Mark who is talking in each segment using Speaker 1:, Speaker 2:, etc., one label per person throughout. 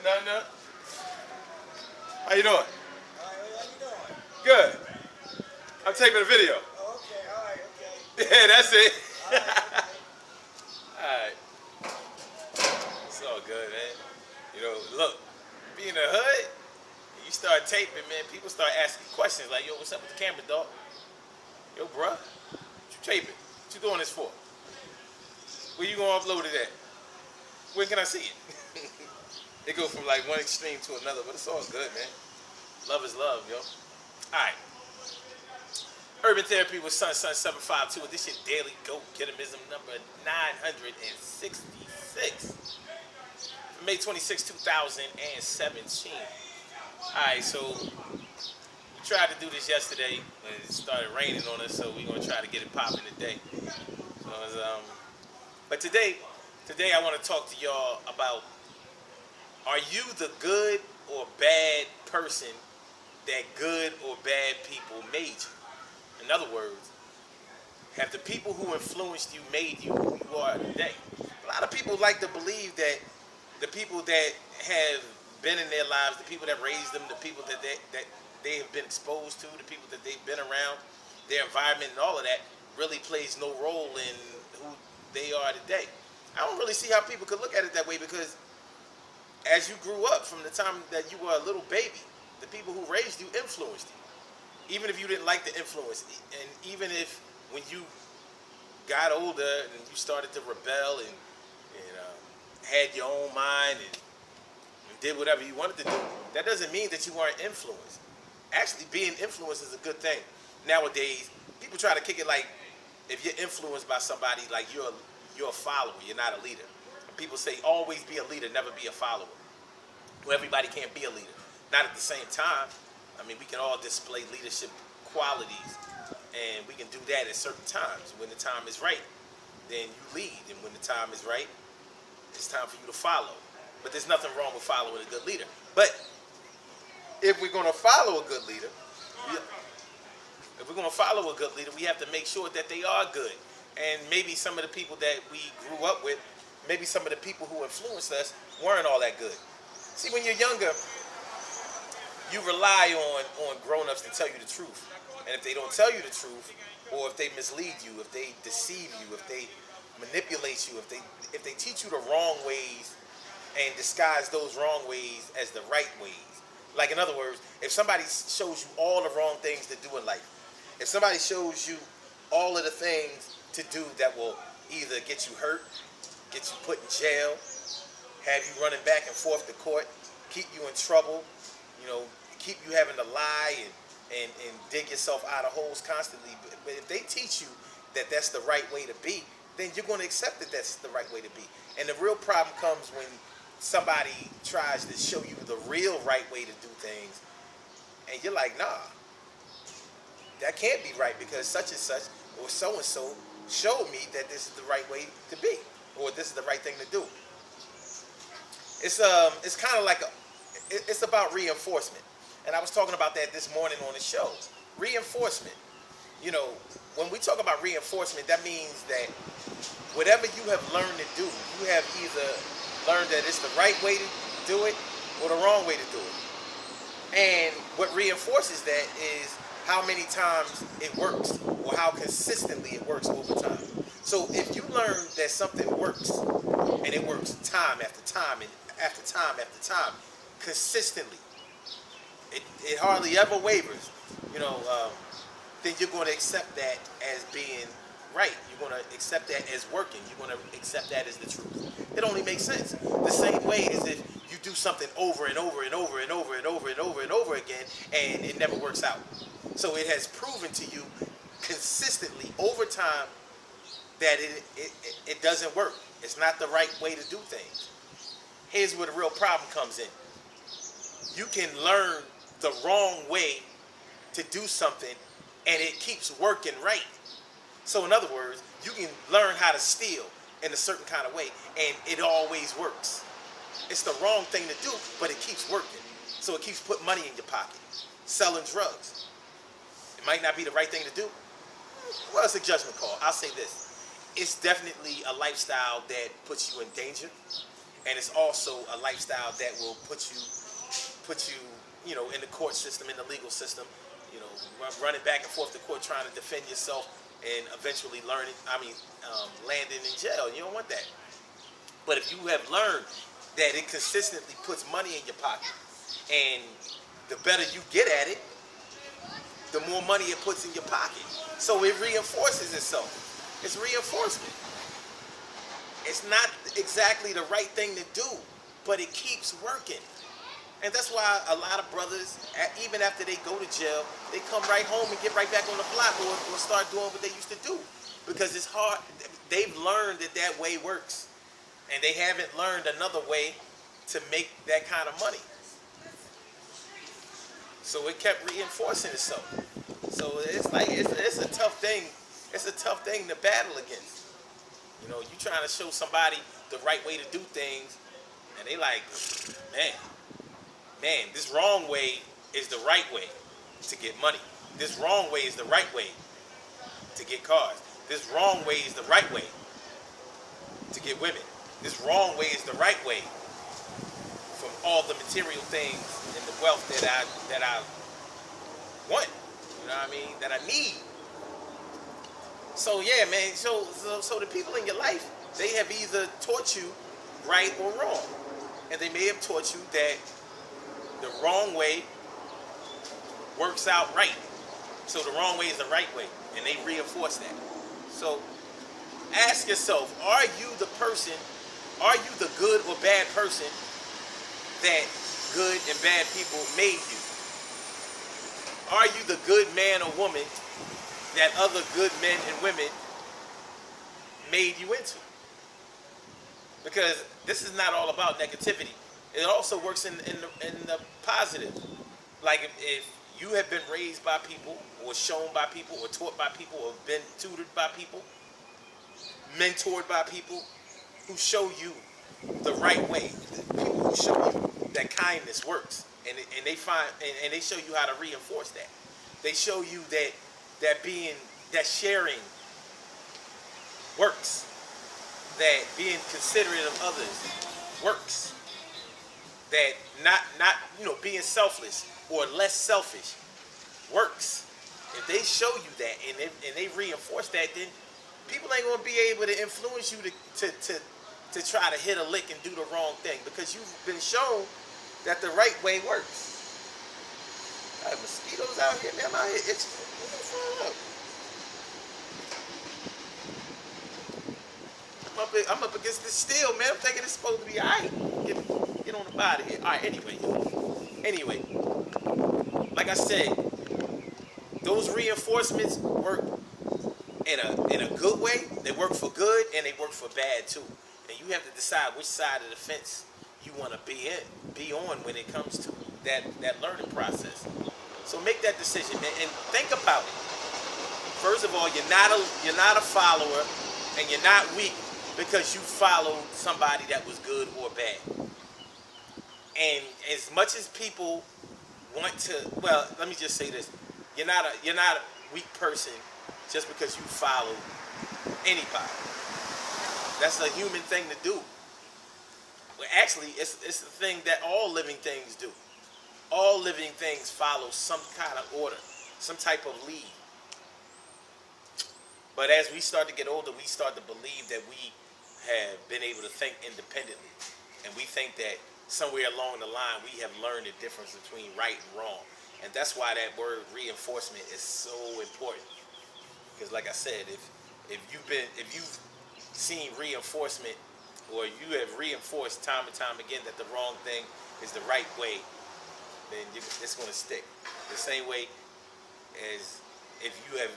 Speaker 1: No. How you doing?
Speaker 2: How you doing?
Speaker 1: Good. I'm taping a video.
Speaker 2: Oh, okay, all right, okay.
Speaker 1: Yeah, that's it.
Speaker 2: All right, okay.
Speaker 1: Alright. It's all good, man. You know, look, be in the hood, you start taping, man, people start asking questions like, yo, what's up with the camera, dog? Yo, bruh, what you taping? What you doing this for? Where you gonna upload it at? When can I see it? It go from like one extreme to another, but it's all good, man. Love is love, yo. Alright. Urban Therapy with Sun 752, and this your daily go-getimism number 966. May 26, 2017. Alright, so we tried to do this yesterday, but it started raining on us, so we're gonna try to get it popping today. So but today I want to talk to y'all about, are you the good or bad person that good or bad people made you? In other words, have the people who influenced you made you who you are today? A lot of people like to believe that the people that have been in their lives, the people that raised them, the people that they have been exposed to, the people that they've been around, their environment and all of that really plays no role in who they are today. I don't really see how people could look at it that way, because as you grew up, from the time that you were a little baby, the people who raised you influenced you. Even if you didn't like the influence, and even if when you got older and you started to rebel and had your own mind and did whatever you wanted to do, that doesn't mean that you weren't influenced. Actually, being influenced is a good thing. Nowadays, people try to kick it like, if you're influenced by somebody, like you're a follower, you're not a leader. People say always be a leader, never be a follower. Well, everybody can't be a leader. Not at the same time. I mean, we can all display leadership qualities, and we can do that at certain times. When the time is right, then you lead, and when the time is right, it's time for you to follow. But there's nothing wrong with following a good leader. But if we're going to follow a good leader, we have to make sure that they are good. And maybe some of the people that we grew up with, maybe some of the people who influenced us weren't all that good. See, when you're younger, you rely on grown-ups to tell you the truth. And if they don't tell you the truth, or if they mislead you, if they deceive you, if they manipulate you, if they teach you the wrong ways and disguise those wrong ways as the right ways. Like, in other words, if somebody shows you all the wrong things to do in life, if somebody shows you all of the things to do that will either get you hurt, get you put in jail, have you running back and forth to court, keep you in trouble, keep you having to lie and dig yourself out of holes constantly. But if they teach you that that's the right way to be, then you're going to accept that that's the right way to be. And the real problem comes when somebody tries to show you the real right way to do things, and you're like, nah, that can't be right, because such and such or so and so showed me that this is the right way to be, or this is the right thing to do. It's kind of like it's about reinforcement, and I was talking about that this morning on the show. Reinforcement. When we talk about reinforcement, that means that whatever you have learned to do, you have either learned that it's the right way to do it or the wrong way to do it. And what reinforces that is how many times it works, or how consistently it works over time. So if you learn that something works, and it works time after time and after time after time, consistently, it hardly ever wavers, then you're going to accept that as being right. You're going to accept that as working. You're going to accept that as the truth. It only makes sense. The same way as if you do something over and over and over and over and over and over and over again, and it never works out. So it has proven to you consistently over time that it doesn't work. It's not the right way to do things. Here's where the real problem comes in. You can learn the wrong way to do something, and it keeps working right. So in other words, you can learn how to steal in a certain kind of way, and it always works. It's the wrong thing to do, but it keeps working. So it keeps putting money in your pocket. Selling drugs. It might not be the right thing to do. Well, it's a judgment call. I'll say this. It's definitely a lifestyle that puts you in danger. and it's also a lifestyle that will put you, in the court system, in the legal system, running back and forth to court trying to defend yourself and eventually landing in jail. You don't want that. But if you have learned that it consistently puts money in your pocket, and the better you get at it, the more money it puts in your pocket. So it reinforces itself. It's reinforcement. It's not exactly the right thing to do, but it keeps working. And that's why a lot of brothers, even after they go to jail, they come right home and get right back on the block or start doing what they used to do. Because it's hard. They've learned that way works. And they haven't learned another way to make that kind of money. So it kept reinforcing itself. So it's like it's a tough thing. It's a tough thing to battle against. You trying to show somebody the right way to do things, and they like, man, this wrong way is the right way to get money. This wrong way is the right way to get cars. This wrong way is the right way to get women. This wrong way is the right way from all the material things and the wealth that I want. You know what I mean? That I need. So yeah, man. So the people in your life, they have either taught you right or wrong, and they may have taught you that the wrong way works out right. So the wrong way is the right way, and they reinforce that. So ask yourself: are you the person? Are you the good or bad person that good and bad people made you? Are you the good man or woman that other good men and women made you into? Because this is not all about negativity. It also works in the positive. Like if you have been raised by people, or shown by people, or taught by people, or been tutored by people, mentored by people who show you the right way, people who show you that kindness works, and they show you how to reinforce that. They show you that sharing works, that being considerate of others works, that not being selfless or less selfish works. If they show you that and they reinforce that, then people ain't gonna be able to influence you to try to hit a lick and do the wrong thing, because you've been shown that the right way works. I have mosquitoes out here, man. I'm out here itching. What the fuck up? I'm up against this steel, man. I'm thinking it's supposed to be alright. Get on the body here. Alright, anyway. Like I said, those reinforcements work in a good way. They work for good and they work for bad too. And you have to decide which side of the fence you want to be on when it comes to that learning process. So make that decision, man, and think about it. First of all, you're not a follower, and you're not weak because you followed somebody that was good or bad. And as much as people want to, well, let me just say this: you're not a weak person just because you followed anybody. That's a human thing to do. Well, actually, it's the thing that all living things do. All living things follow some kind of order, some type of lead. But as we start to get older, we start to believe that we have been able to think independently. And we think that somewhere along the line, we have learned the difference between right and wrong. And that's why that word reinforcement is so important. Because like I said, if you've seen reinforcement, or you have reinforced time and time again that the wrong thing is the right way, then it's going to stick. The same way as if you have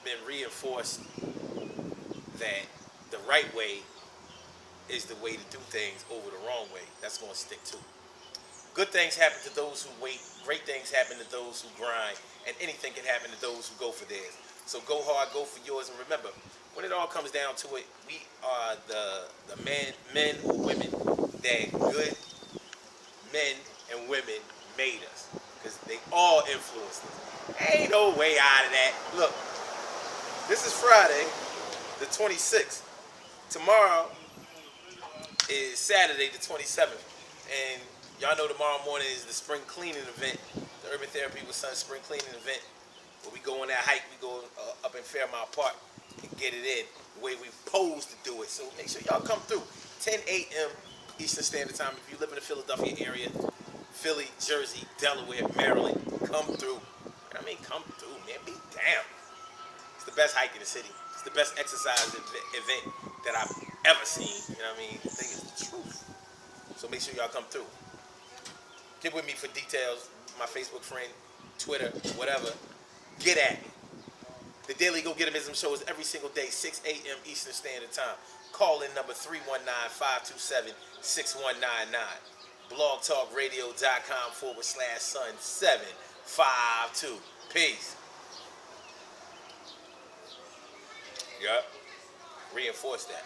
Speaker 1: been reinforced that the right way is the way to do things over the wrong way, that's going to stick too. Good things happen to those who wait. Great things happen to those who grind. And anything can happen to those who go for theirs. So go hard, go for yours. And remember, when it all comes down to it, we are the men or women that good men and women made us. Because they all influenced us. Ain't no way out of that. Look, this is Friday, the 26th. Tomorrow is Saturday the 27th. And y'all know tomorrow morning is the spring cleaning event, the Urban Therapy with Son spring cleaning event, where we go on that hike. We go up in Fairmount Park and get it in the way we pose to do it. So make sure y'all come through. 10 a.m. Eastern Standard Time. If you live in the Philadelphia area, Philly, Jersey, Delaware, Maryland, come through. I mean, come through, man. Be damn. It's the best hike in the city. It's the best exercise event that I've ever seen. You know what I mean? The thing is the truth. So make sure y'all come through. Get with me for details. My Facebook friend, Twitter, whatever. Get at me. The Daily Go Getimism show is every single day, 6 a.m. Eastern Standard Time. Call in number 319-527-6199. blogtalkradio.com/Son752. Peace. Yup. Reinforce that.